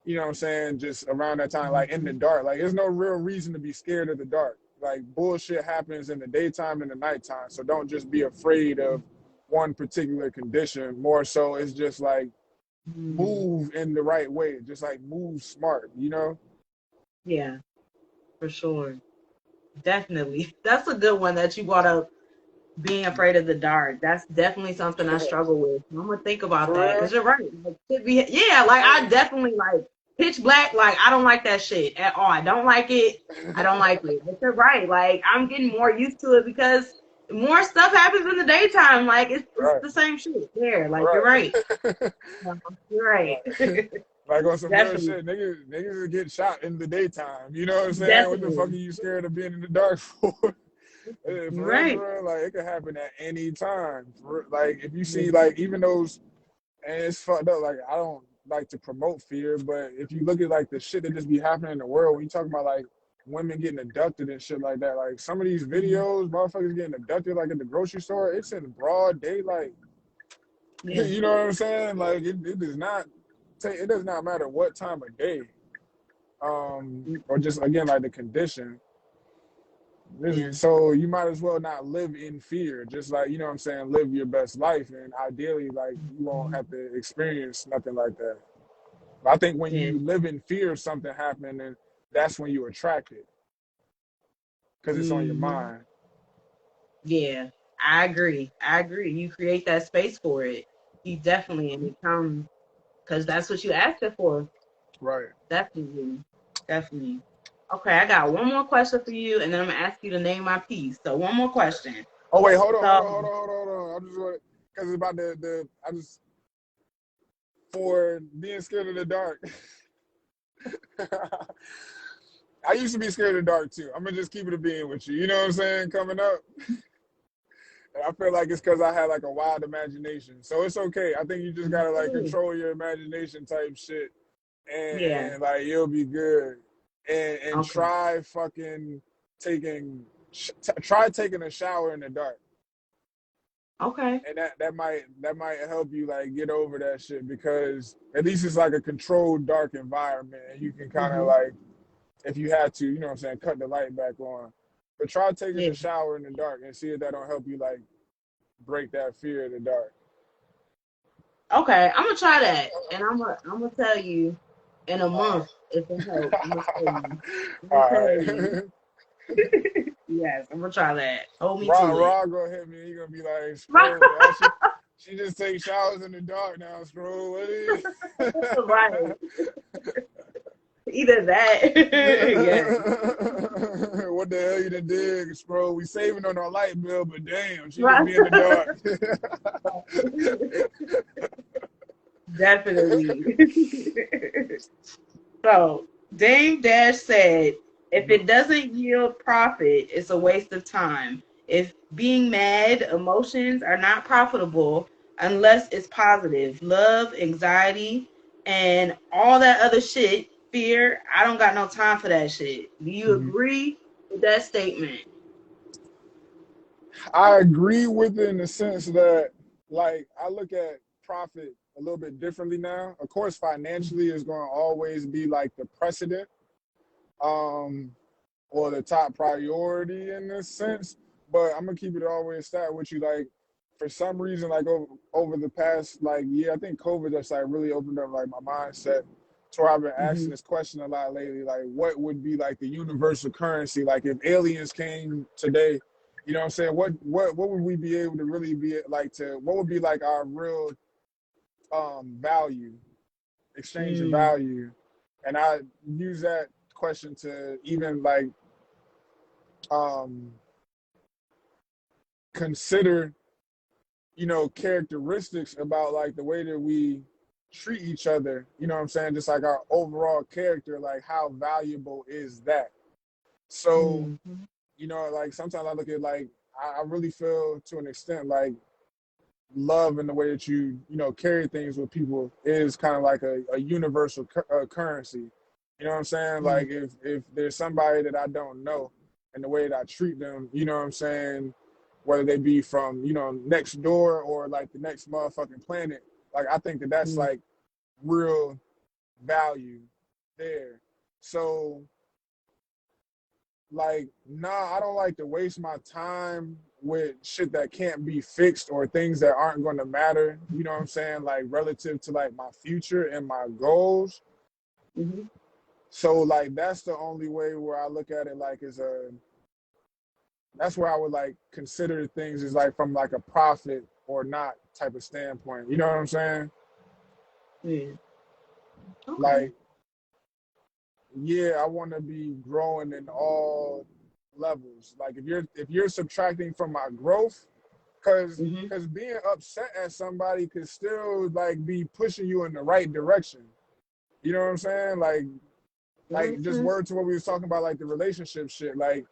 you know what I'm saying, just around that time, like in the Mhm. dark, like there's no real reason to be scared of the dark. Like bullshit happens in the daytime and the nighttime. So don't just be afraid of one particular condition. More so it's just like Mm. move in the right way. Just like move smart, you know? Yeah, for sure. Definitely. That's a good one that you brought up, being afraid of the dark. That's definitely something I struggle with. I'm gonna think about For that real? because you're right. Like, yeah, like I definitely like pitch black. Like I don't like that shit at all. I don't like it. I don't like it. But you're right. Like I'm getting more used to it because more stuff happens in the daytime. Like it's Right. the same shit there. Like you're right. Right. You're right. Like on some real Definitely. shit, niggas will get shot in the daytime. You know what I'm saying? What the fuck are Definitely. you scared of being in the dark for? You're right. For real, like it could happen at any time. Like if you Yeah. see, like even those, and it's fucked up. Like I don't like to promote fear, but if you look at like the shit that just be happening in the world, when you talk about like women getting abducted and shit like that, like some of these Mhm. videos, motherfuckers getting abducted like at the grocery store, it's in broad daylight. Yeah. You know what I'm saying? Like it does not take. It does not matter what time of day, or just again like the condition. Yeah. So you might as well not live in fear. Just like, you know what I'm saying, live your best life, and ideally, like you won't Mhm. have to experience nothing like that. But I think when Yeah. you live in fear of something happening, then that's when you attract it because it's on your Hmm. mind. Yeah, I agree. I agree. You create that space for it. You definitely, and it comes because that's what you asked it for. Right. Definitely. Definitely. Okay, I got one more question for you, and then I'm gonna ask you to name my piece. So one more question. Oh wait, So hold on. I just want because it's about the I just for being scared of the dark. I used to be scared of the dark too. I'm gonna just keep it a being with you. You know what I'm saying? Coming up, and I feel like it's because I had like a wild imagination. So it's okay. I think you just gotta like mhm, control your imagination type shit, yeah, and like you'll be good. And okay, try fucking taking try taking a shower in the dark, okay, and that might help you like get over that shit because at least it's like a controlled dark environment, and you can kind of hmm, like if you had to, you know what I'm saying, cut the light back on. But try taking yeah, a shower in the dark and see if that don't help you like break that fear of the dark. okay. I'm gonna try that, and I'm gonna tell you in a month if it helps. I'm gonna tell you. I'm All gonna tell right. you. Yes, I'm gonna try that. Hold me to it. Rod gonna hit me. He gonna be like, Scroll. She just takes showers in the dark now, Scroll. What is Right. Either that. Yes. what the hell you done did, Scroll? We saving on our light bill, but damn, she just Right. be in the dark. Definitely. So Dame Dash said, if it doesn't yield profit, it's a waste of time. If being mad, emotions are not profitable unless it's positive. Love, anxiety, and all that other shit, fear, I don't got no time for that shit. Do you agree with that statement? I agree with it in the sense that, like, I look at profit a little bit differently now. Of course, financially is going to always be like the precedent, um, or the top priority in this sense. But I'm gonna keep it always stat with you. Like, for some reason, like over the past like year, I think COVID just like really opened up like my mindset. So I've been Mm-hmm. asking this question a lot lately. Like, what would be like the universal currency? Like, if aliens came today, you know what I'm saying? What would we be able to really be like to? What would be like our real value, exchange of Mm, value? And I use that question to even like um consider, you know, characteristics about like the way that we treat each other, you know what I'm saying? Just like our overall character, like how valuable is that? So, mm, you know, like sometimes I look at like, I really feel to an extent like love and the way that you know, carry things with people is kind of like a universal currency. You know what I'm saying? mm, Like if there's somebody that I don't know and the way that I treat them, you know what I'm saying, whether they be from, next door or like the next motherfucking planet. Like I think that that's Mm-hmm. like real value there. So like, nah, I don't like to waste my time with shit that can't be fixed or things that aren't going to matter. You know what I'm saying? Like relative to like my future and my goals. Mm-hmm. So like that's the only way where I look at it like as a that's where I would like consider things as like from like a profit or not type of standpoint. You know what I'm saying? Yeah. Okay. Like, yeah, I want to be growing in all levels. Like if you're subtracting from my growth, cause Mm-hmm. cause being upset at somebody could still like be pushing you in the right direction. You know what I'm saying? Like just Mm-hmm. word to what we was talking about, like the relationship shit. Like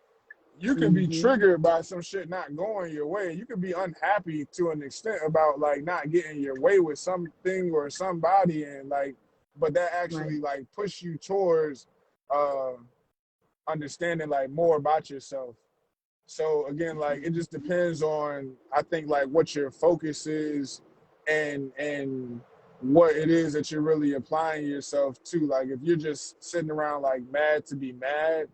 you can be Mm-hmm. triggered by some shit not going your way. You can be unhappy to an extent about like not getting your way with something or somebody, and like, but that Right. actually like push you towards uh understanding like more about yourself. So again, like it just depends on I think like what your focus is and what it is that you're really applying yourself to. Like if you're just sitting around like mad to be mad,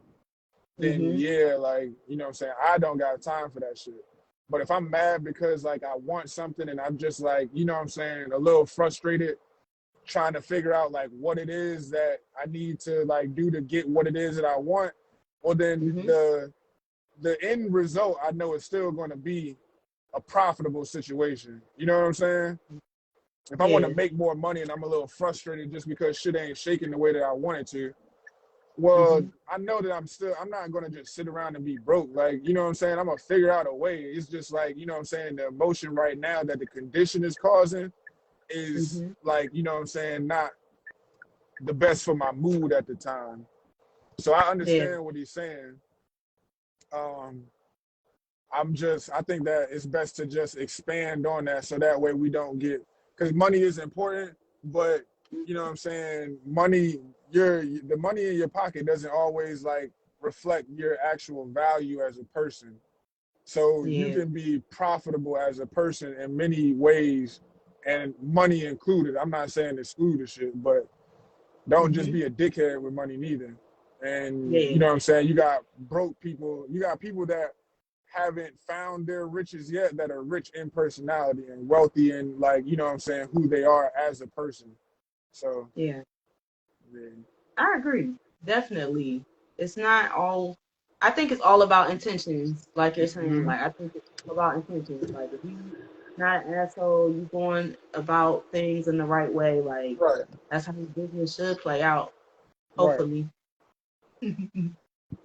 then Mm-hmm. yeah, like, you know what I'm saying? I don't got time for that shit. But if I'm mad because like I want something and I'm just like, you know what I'm saying, a little frustrated trying to figure out like what it is that I need to like do to get what it is that I want, well then Mm-hmm. the end result I know is still going to be a profitable situation. You know what I'm saying? If I want to Yeah. make more money and I'm a little frustrated just because shit ain't shaking the way that I want it to, well, Mm-hmm. I know that I'm not gonna just sit around and be broke. Like, you know what I'm saying? I'm gonna figure out a way. It's just like, you know what I'm saying, the emotion right now that the condition is causing is Mm-hmm. like, you know what I'm saying, not the best for my mood at the time. So I Yeah. understand what he's saying. Um, I think that it's best to just expand on that so that way we don't get, because money is important, but you know what I'm saying, the money in your pocket doesn't always like reflect your actual value as a person. So you Yeah. can be profitable as a person in many ways, and money included. I'm not saying exclude the shit, but don't just Mm-hmm. be a dickhead with money neither. And you Yeah. know what I'm saying? You got broke people, you got people that haven't found their riches yet that are rich in personality and wealthy and like, you know what I'm saying, who they are as a person. So Yeah. yeah. I agree. Definitely. It's not all I think it's all about intentions, like you're saying. Mm-hmm. Like I think it's all about intentions. Like if you not an asshole, you going about things in the right way, like Right, that's how business should play out, right. hopefully.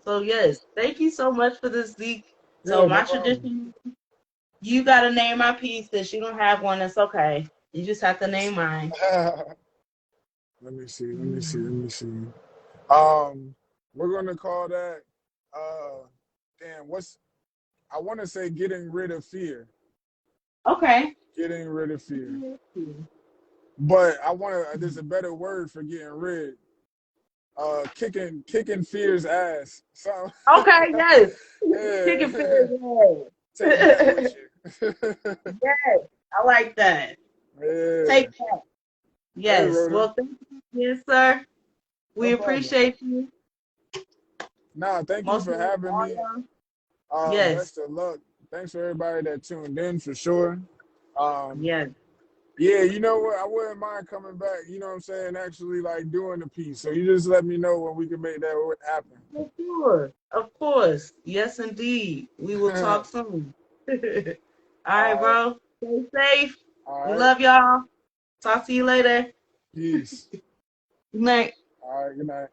So yes, thank you so much for this, Zeke. So Yeah, no my problem. tradition, you gotta name my piece. Since you don't have one, that's okay. You just have to name mine. Let me see, let me see, let Mhm. me see. Um, we're gonna call that uh damn, I wanna say getting rid of fear. Okay. Getting rid of fear. But there's a better word for getting rid. Kicking fear's ass. So Okay, yes. Chicken yeah. fingers, Take that with yes. you. Yes, I like that. Yeah. Take that. Hey Yes. Rhoda. Well, thank you, yes, sir. No We problem. appreciate you. Nah, thank you Most for of having all me. y'all. Yes. Best of luck. Thanks for everybody that tuned in for sure. Um, Yes. yeah, you know what? I wouldn't mind coming back, you know what I'm saying, actually like doing the piece. So you just let me know when we can make that happen. For sure. Of course. Yes, indeed. We will talk soon. All right, All right. bro. Stay safe. All We right. love y'all. Talk to you later. Peace. Good night. All right. Good night.